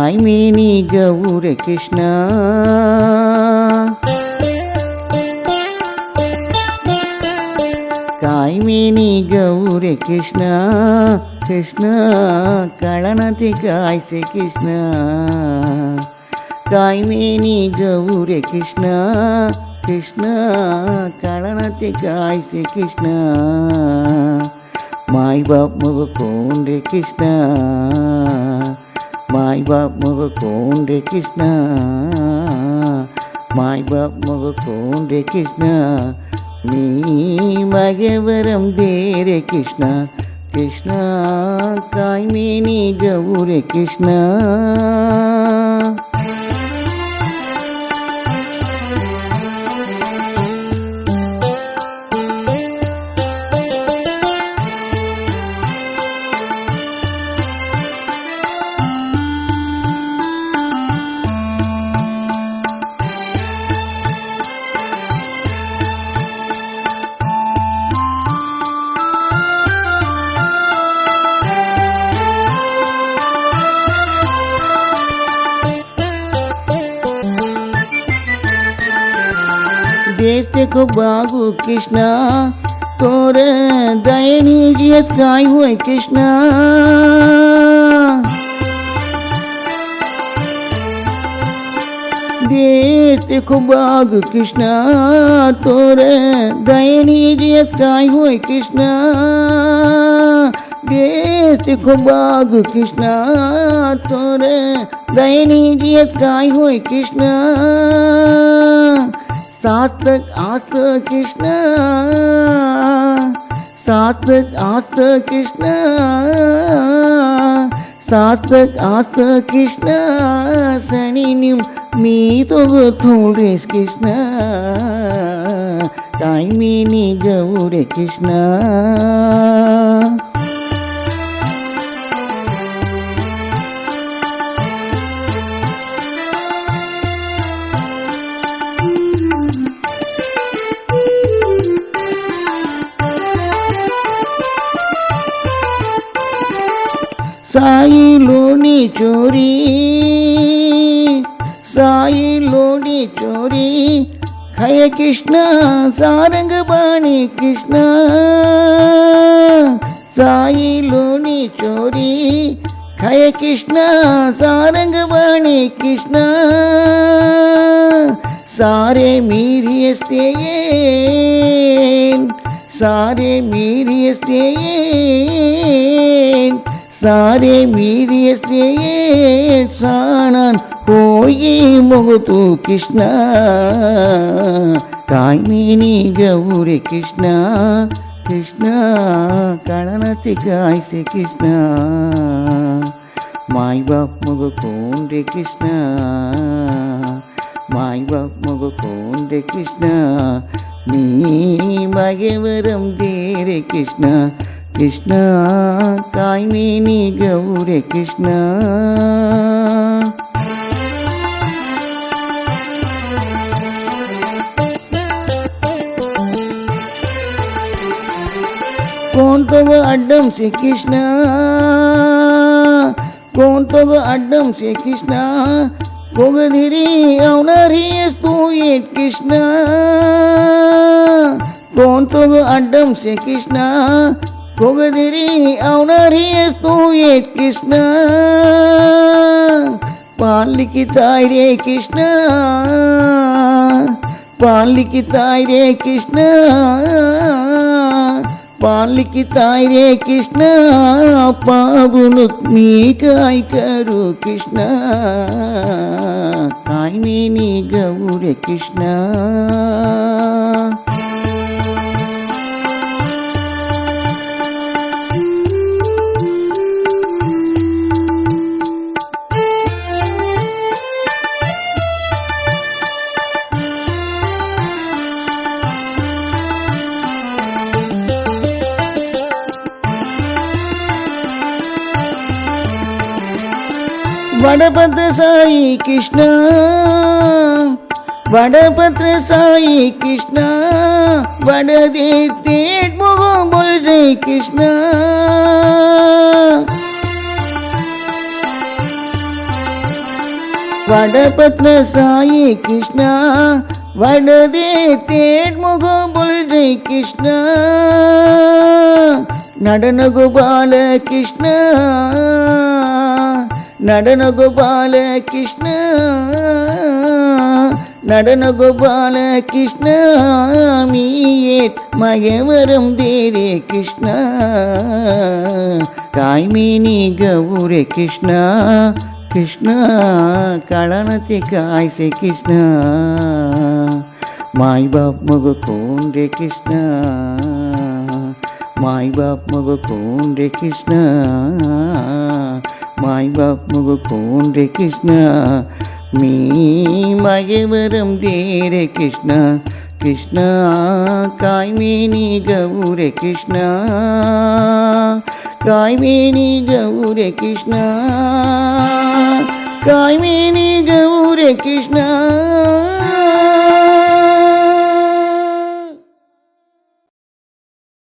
ಕಾಯ್ಮೇನಿ ಗೌರಿ ಕೃಷ್ಣ ಕಾಯ್ಮೇನಿ ಗೌರಿ ಕೃಷ್ಣ ಕೃಷ್ಣ ಕಳನತಿ ಕಾಯ್ಸೆ ಕೃಷ್ಣ ಕಾಯ್ಮೇನಿ ಗೌರಿ ಕೃಷ್ಣ ಕೃಷ್ಣ ಕಳನತಿ ಕಾಯ್ಸೆ ಕೃಷ್ಣ माई बाप मग कौन रे कृष्णा माई बाप मग कौन रे कृष्णा माई बाप मग कौन रे कृष्णा नी मगे वरम दे रे कृष्णा कृष्णा कायमेनी गौरे कृष्णा देश देखो बागु कृष्णा तोर दयनीयत काय होय कृष्णा देश देखो बागु कृष्णा तोर दयनीयत काय होय कृष्णा देश देखो बागु कृष्णा तोर दयनीयत काय होय कृष्णा सास्तक आस्त कृष्ण सास्तक आस्त कृष्ण सास्तक आस्त कृष्ण सणिनिम मी तो थोडेस कृष्ण कायमेनी गौरे कृष्ण साई लोनी चोरी साई लोनी चोरी खय कृष्ण सारंग बाणी कृष्ण साई लोनी चोरी खय कृष्ण सारंग बाणी कृष्ण सारे मीरियस्ते सारे मीरियस्ते सारे मीरियस्ते साणन होये मुगतु कृष्ण कायमेनी गौरे कृष्ण कृष्ण कळनति कायसे कृष्ण माई बाप मग कौन रे कृष्ण माई बाप मग कौन रे कृष्ण नी मगे वरम दे रे कृष्ण कृष्ण कायमेनी गौरे कृष्ण कौन तो वो अड्डम से कृष्ण कौन तो वो अड्डम से कृष्ण पोगधिरी अवनारी तू ये कृष्ण कौन तो वो अड्डम से कृष्ण पोगधिरी अवनारी तू ये कृष्ण पालिकी ताई रे कृष्ण पालिकी ताई रे कृष्ण पालिकी ताई रे कृष्ण पावनुक मी काय करू कृष्ण कायमेनी गौरे कृष्ण वडभद्र साई कृष्ण वडभद्र साई कृष्ण वडदे तेट मुगो बोल रे कृष्ण வடபத்ர சாயி கிருஷ்ணா வடதே தேன்முக புல்ஜை கிருஷ்ணா நடன கோபால கிருஷ்ணா நடன கோபால கிருஷ்ணா நடன கோபால கிருஷ்ணா மீயே மகவரம் தேரே கிருஷ்ணா காய்மேனி கௌரே கிருஷ்ணா கிருஷ்ணா கலனத்தை காய்சே கிருஷ்ணா மாய் பாப் மக கோன் ரே கிருஷ்ணா माई बाप मग कौन रे कृष्णा माई बाप मग कौन रे कृष्णा मी मागे वरम दे रे कृष्णा कृष्णा कायमेनी गौरे कृष्णा कायमेनी गौरे कृष्णा कायमेनी गौरे कृष्णा